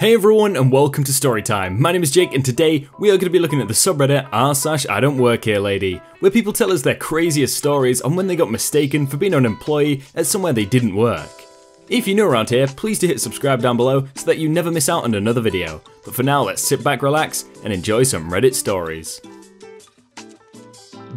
Hey everyone and welcome to Storytime. My name is Jake and today we are going to be looking at the subreddit r/idontworkherelady, where people tell us their craziest stories on when they got mistaken for being an employee at somewhere they didn't work. If you're new around here, please do hit subscribe down below so that you never miss out on another video. But for now, let's sit back, relax and enjoy some Reddit stories.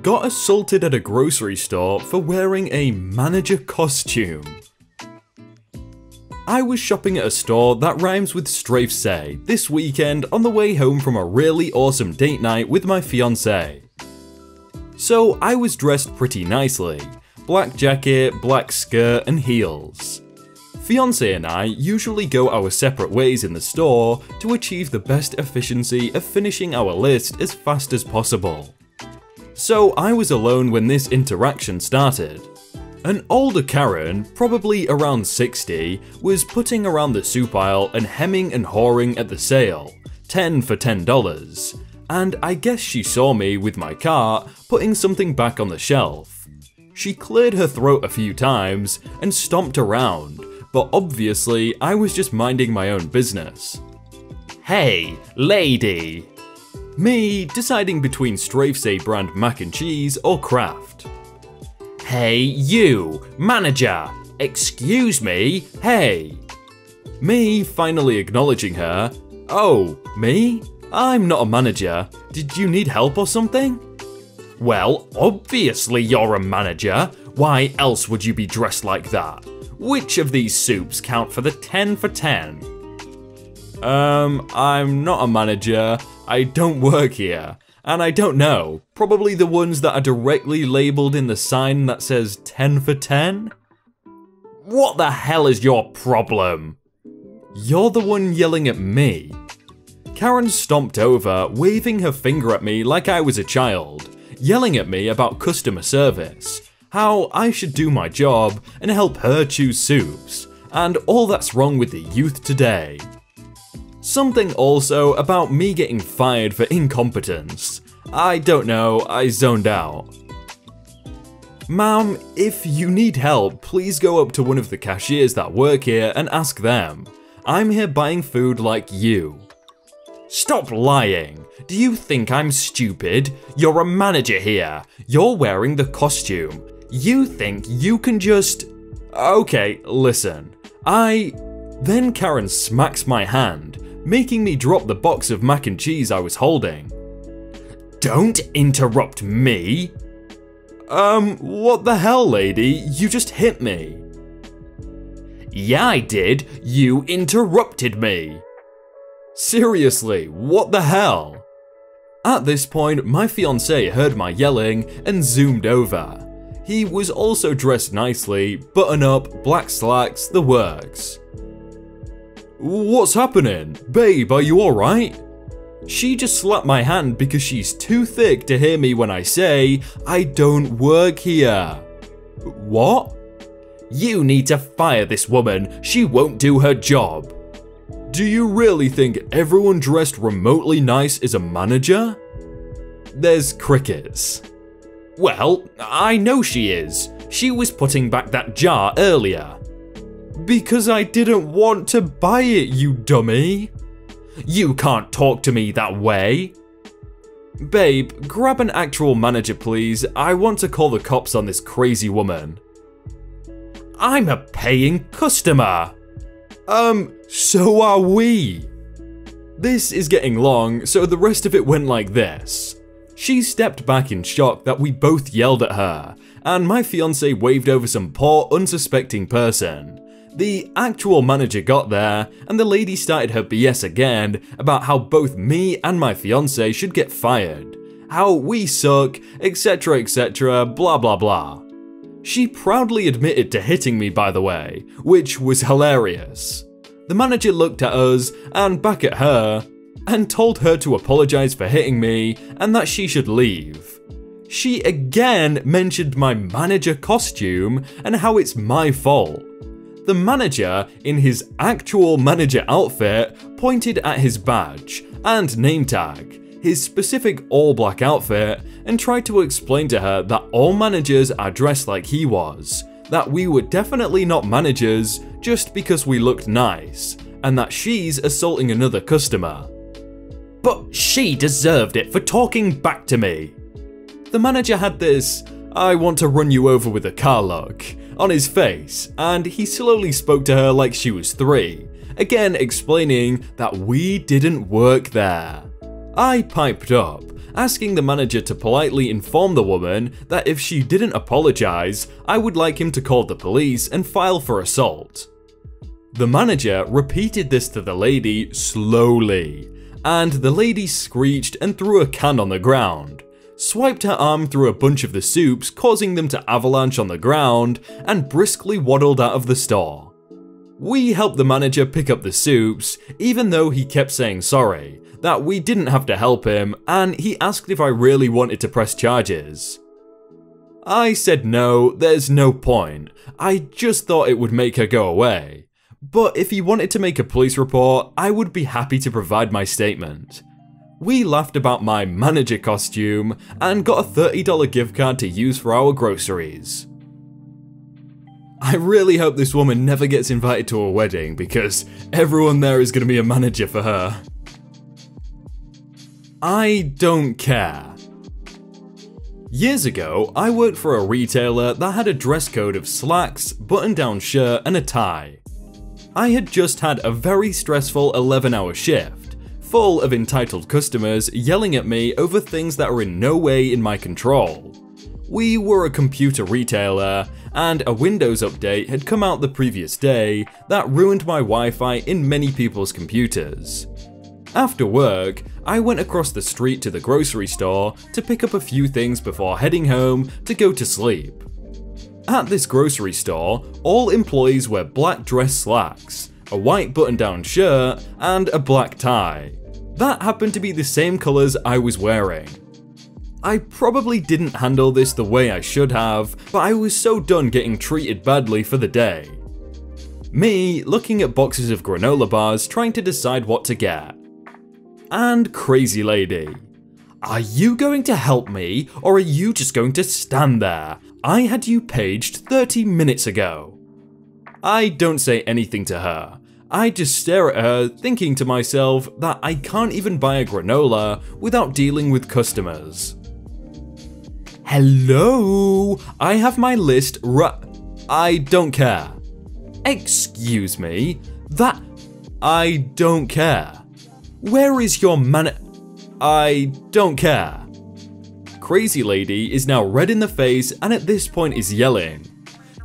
Got assaulted at a grocery store for wearing a manager costume. I was shopping at a store that rhymes with strafe say this weekend on the way home from a really awesome date night with my fiancée. So I was dressed pretty nicely, black jacket, black skirt and heels. Fiancée and I usually go our separate ways in the store to achieve the best efficiency of finishing our list as fast as possible. So I was alone when this interaction started. An older Karen, probably around 60, was putting around the soup aisle and hemming and hawing at the sale, 10 for $10, and I guess she saw me with my cart putting something back on the shelf. She cleared her throat a few times and stomped around, but obviously I was just minding my own business. Hey, lady! Me deciding between Strafe Say brand mac and cheese or Kraft. Hey you, manager! Excuse me, hey! Me finally acknowledging her. Oh, me? I'm not a manager. Did you need help or something? Well, obviously you're a manager. Why else would you be dressed like that? Which of these soups count for the 10 for 10? I'm not a manager. I don't work here. And I don't know, probably the ones that are directly labelled in the sign that says 10 for 10? What the hell is your problem? You're the one yelling at me. Karen stomped over, waving her finger at me like I was a child, yelling at me about customer service, how I should do my job and help her choose soups, and all that's wrong with the youth today. Something also about me getting fired for incompetence. I don't know, I zoned out. Ma'am, if you need help, please go up to one of the cashiers that work here and ask them. I'm here buying food like you. Stop lying! Do you think I'm stupid? You're a manager here. You're wearing the costume. You think you can just... Okay, listen. Then Karen smacks my hand, making me drop the box of mac and cheese I was holding. Don't interrupt me! What the hell, lady? You just hit me. Yeah, I did. You interrupted me. Seriously, what the hell? At this point, my fiancé heard my yelling and zoomed over. He was also dressed nicely, button up, black slacks, the works. What's happening? Babe, are you alright? She just slapped my hand because she's too thick to hear me when I say, I don't work here. What? You need to fire this woman, she won't do her job. Do you really think everyone dressed remotely nice is a manager? There's crickets. Well, I know she is. She was putting back that jar earlier. Because I didn't want to buy it, you dummy. You can't talk to me that way. Babe, grab an actual manager please. I want to call the cops on this crazy woman. I'm a paying customer. So are we. This is getting long, so the rest of it went like this. She stepped back in shock that we both yelled at her, and my fiancé waved over some poor unsuspecting person. The actual manager got there, and the lady started her BS again about how both me and my fiancé should get fired, how we suck, etc, blah blah blah. She proudly admitted to hitting me, by the way, which was hilarious. The manager looked at us and back at her, and told her to apologize for hitting me and that she should leave. She again mentioned my manager costume and how it's my fault. The manager, in his actual manager outfit, pointed at his badge and name tag, his specific all-black outfit, and tried to explain to her that all managers are dressed like he was, that we were definitely not managers just because we looked nice, and that she's assaulting another customer. But she deserved it for talking back to me. The manager had this "I want to run you over with a car" look on his face, and he slowly spoke to her like she was 3, again explaining that we didn't work there. I piped up, asking the manager to politely inform the woman that if she didn't apologize, I would like him to call the police and file for assault. The manager repeated this to the lady slowly, and the lady screeched and threw a can on the ground, swiped her arm through a bunch of the soups, causing them to avalanche on the ground, and briskly waddled out of the store. We helped the manager pick up the soups, even though he kept saying sorry, that we didn't have to help him, and he asked if I really wanted to press charges. I said no, there's no point, I just thought it would make her go away. But if he wanted to make a police report, I would be happy to provide my statement. We laughed about my manager costume and got a $30 gift card to use for our groceries. I really hope this woman never gets invited to a wedding because everyone there is going to be a manager for her. I don't care. Years ago, I worked for a retailer that had a dress code of slacks, button-down shirt, and a tie. I had just had a very stressful 11-hour shift, full of entitled customers yelling at me over things that are in no way in my control. We were a computer retailer, and a Windows update had come out the previous day that ruined my Wi-Fi in many people's computers. After work, I went across the street to the grocery store to pick up a few things before heading home to go to sleep. At this grocery store, all employees wear black dress slacks, a white button-down shirt, and a black tie. That happened to be the same colours I was wearing. I probably didn't handle this the way I should have, but I was so done getting treated badly for the day. Me looking at boxes of granola bars trying to decide what to get. And crazy lady. Are you going to help me, or are you just going to stand there? I had you paged 30 minutes ago. I don't say anything to her. I just stare at her, thinking to myself that I can't even buy a granola without dealing with customers. Hello? I have my list I don't care. Excuse me? I don't care. Where is your I don't care. Crazy lady is now red in the face and at this point is yelling,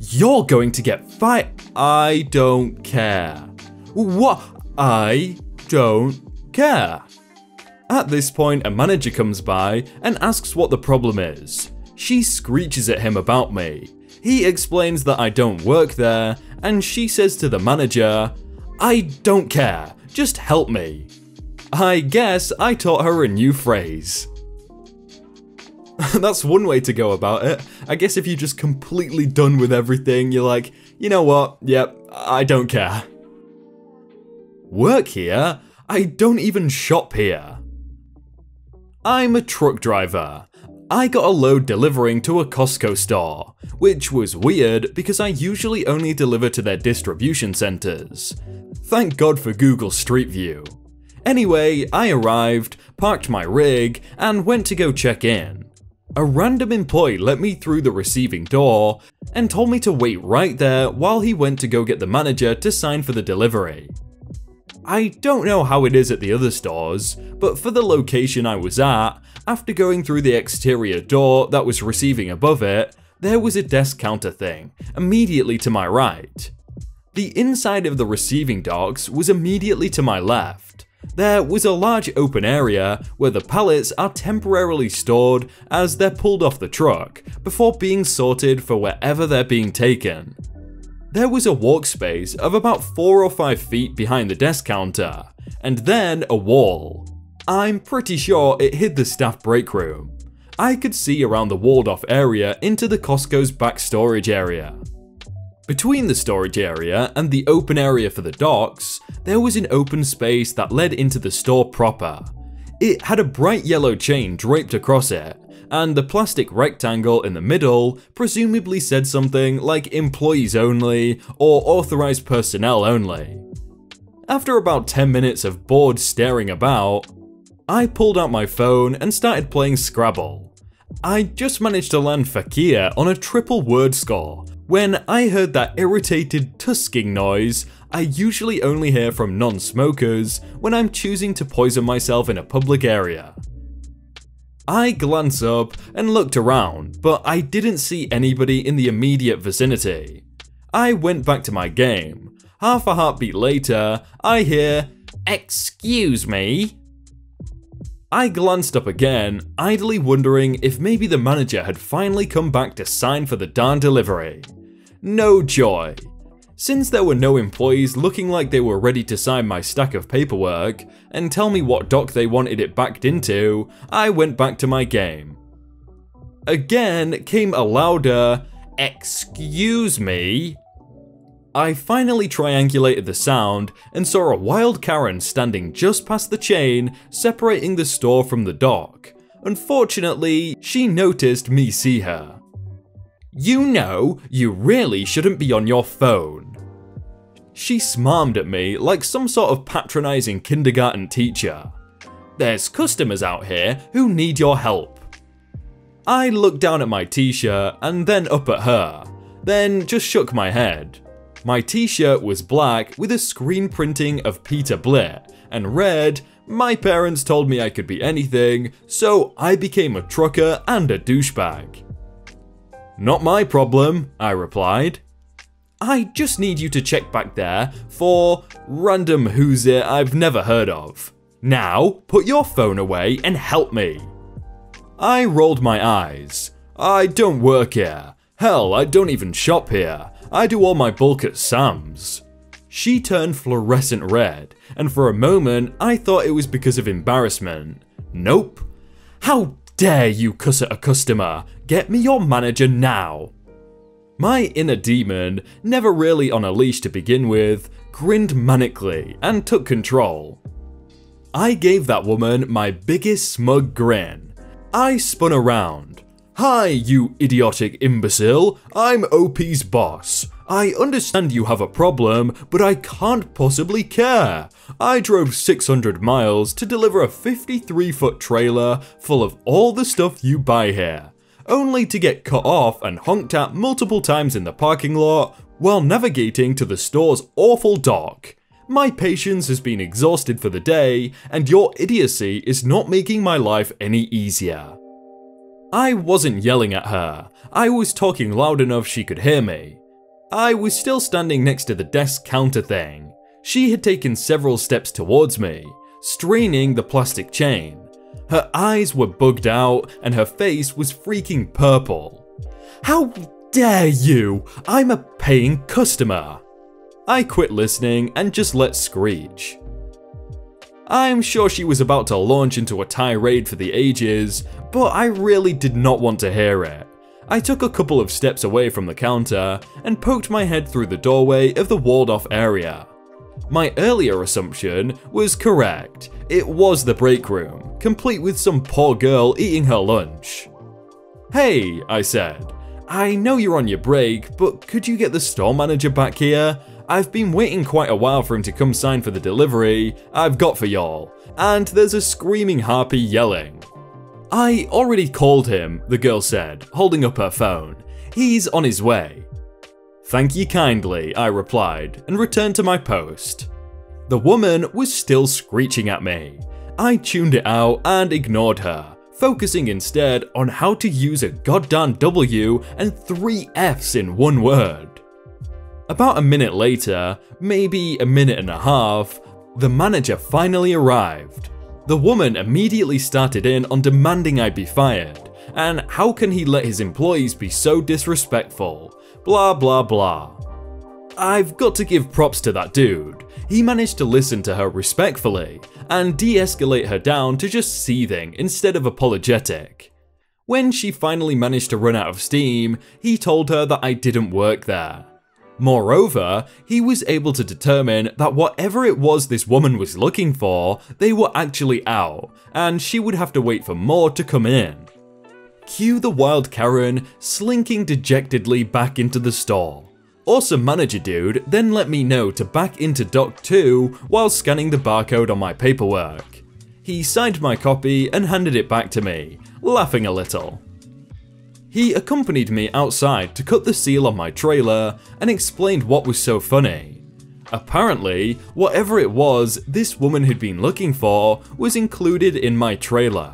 "You're going to get fired." I don't care. What? I don't care. At this point, a manager comes by and asks what the problem is. She screeches at him about me. He explains that I don't work there, and she says to the manager, "I don't care, just help me." I guess I taught her a new phrase. That's one way to go about it. I guess if you're just completely done with everything, you're like, you know what, yep, I don't care. Work here? I don't even shop here. I'm a truck driver. I got a load delivering to a Costco store, which was weird because I usually only deliver to their distribution centers. Thank God for Google Street View. Anyway, I arrived, parked my rig, and went to go check in. A random employee let me through the receiving door and told me to wait right there while he went to go get the manager to sign for the delivery. I don't know how it is at the other stores, but for the location I was at, after going through the exterior door that was receiving above it, there was a desk counter thing, immediately to my right. The inside of the receiving docks was immediately to my left. There was a large open area where the pallets are temporarily stored as they're pulled off the truck before being sorted for wherever they're being taken. There was a walk space of about 4 or 5 feet behind the desk counter, and then a wall. I'm pretty sure it hid the staff break room. I could see around the walled off area into the Costco's back storage area. Between the storage area and the open area for the docks, there was an open space that led into the store proper. It had a bright yellow chain draped across it, and the plastic rectangle in the middle presumably said something like employees only or authorized personnel only. After about 10 minutes of bored staring about, I pulled out my phone and started playing Scrabble. I just managed to land Fakir on a triple word score when I heard that irritated tusking noise I usually only hear from non-smokers when I'm choosing to poison myself in a public area. I glanced up and looked around, but I didn't see anybody in the immediate vicinity. I went back to my game. Half a heartbeat later, I hear, "Excuse me?" I glanced up again, idly wondering if maybe the manager had finally come back to sign for the darn delivery. No joy. Since there were no employees looking like they were ready to sign my stack of paperwork and tell me what dock they wanted it backed into, I went back to my game. Again came a louder, "Excuse me?" I finally triangulated the sound and saw a wild Karen standing just past the chain separating the store from the dock. Unfortunately, she noticed me see her. "You know, you really shouldn't be on your phone." She smarmed at me like some sort of patronizing kindergarten teacher. "There's customers out here who need your help." I looked down at my t-shirt and then up at her, then just shook my head. My t-shirt was black with a screen printing of Peter Blitt and read, "My parents told me I could be anything, so I became a trucker and a douchebag." "Not my problem," I replied. "I just need you to check back there for random who's it I've never heard of. Now, put your phone away and help me." I rolled my eyes. "I don't work here. Hell, I don't even shop here. I do all my bulk at Sam's." She turned fluorescent red, and for a moment I thought it was because of embarrassment. Nope. "How dare you cuss at a customer? Get me your manager now." My inner demon, never really on a leash to begin with, grinned manically and took control. I gave that woman my biggest smug grin. I spun around. "Hi, you idiotic imbecile. I'm OP's boss. I understand you have a problem, but I can't possibly care. I drove 600 miles to deliver a 53-foot trailer full of all the stuff you buy here, only to get cut off and honked at multiple times in the parking lot while navigating to the store's awful dock. My patience has been exhausted for the day, and your idiocy is not making my life any easier." I wasn't yelling at her. I was talking loud enough she could hear me. I was still standing next to the desk counter thing. She had taken several steps towards me, straining the plastic chain. Her eyes were bugged out and her face was freaking purple. "How dare you? I'm a paying customer." I quit listening and just let screech. I'm sure she was about to launch into a tirade for the ages, but I really did not want to hear it. I took a couple of steps away from the counter and poked my head through the doorway of the walled-off area. My earlier assumption was correct. It was the break room, complete with some poor girl eating her lunch. "Hey," I said, "I know you're on your break, but could you get the store manager back here? I've been waiting quite a while for him to come sign for the delivery I've got for y'all, and there's a screaming harpy yelling." "I already called him," the girl said, holding up her phone. "He's on his way." "Thank you kindly," I replied, and returned to my post. The woman was still screeching at me. I tuned it out and ignored her, focusing instead on how to use a goddamn W and 3 Fs in one word. About a minute later, maybe a minute and a half, the manager finally arrived. The woman immediately started in on demanding I be fired, and how can he let his employees be so disrespectful, blah blah blah. I've got to give props to that dude. He managed to listen to her respectfully and de-escalate her down to just seething instead of apologetic. When she finally managed to run out of steam, he told her that I didn't work there. Moreover, he was able to determine that whatever it was this woman was looking for, they were actually out, and she would have to wait for more to come in. Cue the wild Karen slinking dejectedly back into the store. Awesome Manager Dude then let me know to back into Dock 2 while scanning the barcode on my paperwork. He signed my copy and handed it back to me, laughing a little. He accompanied me outside to cut the seal on my trailer and explained what was so funny. Apparently, whatever it was this woman had been looking for was included in my trailer.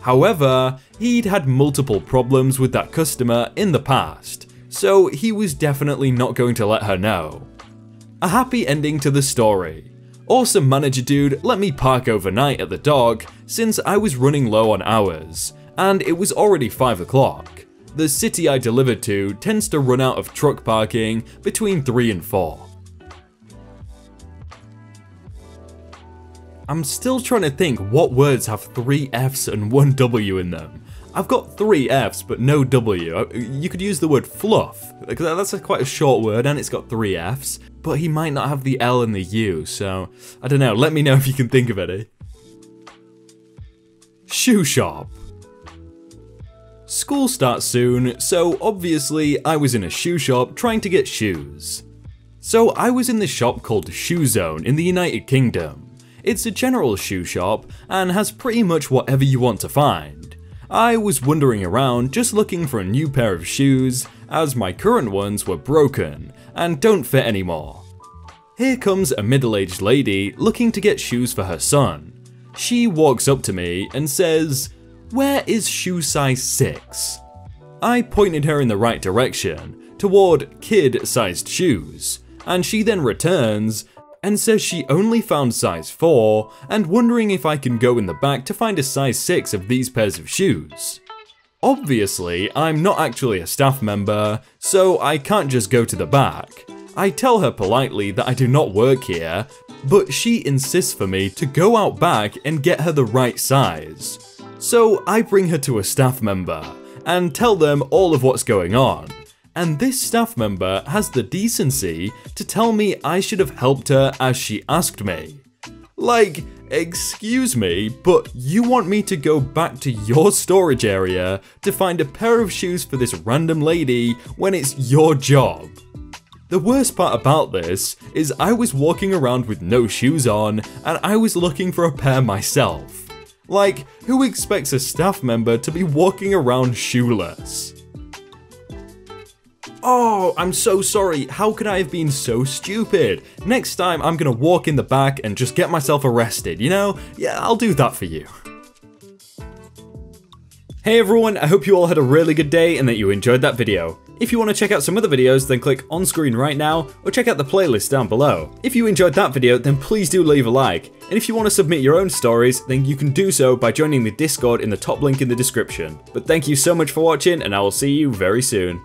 However, he'd had multiple problems with that customer in the past, so he was definitely not going to let her know. A happy ending to the story. Awesome Manager Dude let me park overnight at the dock since I was running low on hours, and it was already 5 o'clock. The city I delivered to tends to run out of truck parking between 3 and 4. I'm still trying to think what words have 3 F's and 1 W in them. I've got 3 F's but no W. You could use the word fluff. That's quite a short word and it's got 3 F's, but he might not have the L and the U, so I don't know, let me know if you can think of any. Shoe shop. School starts soon, so obviously I was in a shoe shop trying to get shoes. So I was in this shop called Shoe Zone in the United Kingdom. It's a general shoe shop and has pretty much whatever you want to find. I was wandering around just looking for a new pair of shoes as my current ones were broken and don't fit anymore. Here comes a middle-aged lady looking to get shoes for her son. She walks up to me and says, "Where is shoe size 6? I pointed her in the right direction, toward kid-sized shoes, and she then returns and says she only found size 4 and wondering if I can go in the back to find a size 6 of these pairs of shoes. Obviously, I'm not actually a staff member, so I can't just go to the back. I tell her politely that I do not work here, but she insists for me to go out back and get her the right size. So I bring her to a staff member and tell them all of what's going on. And this staff member has the decency to tell me I should have helped her as she asked me. Like, excuse me, but you want me to go back to your storage area to find a pair of shoes for this random lady when it's your job? The worst part about this is I was walking around with no shoes on and I was looking for a pair myself. Like, who expects a staff member to be walking around shoeless? Oh, I'm so sorry, how could I have been so stupid? Next time I'm gonna walk in the back and just get myself arrested, you know? Yeah, I'll do that for you. Hey everyone, I hope you all had a really good day and that you enjoyed that video. If you want to check out some other videos, then click on screen right now, or check out the playlist down below. If you enjoyed that video, then please do leave a like. And if you want to submit your own stories, then you can do so by joining the Discord in the top link in the description. But thank you so much for watching, and I will see you very soon.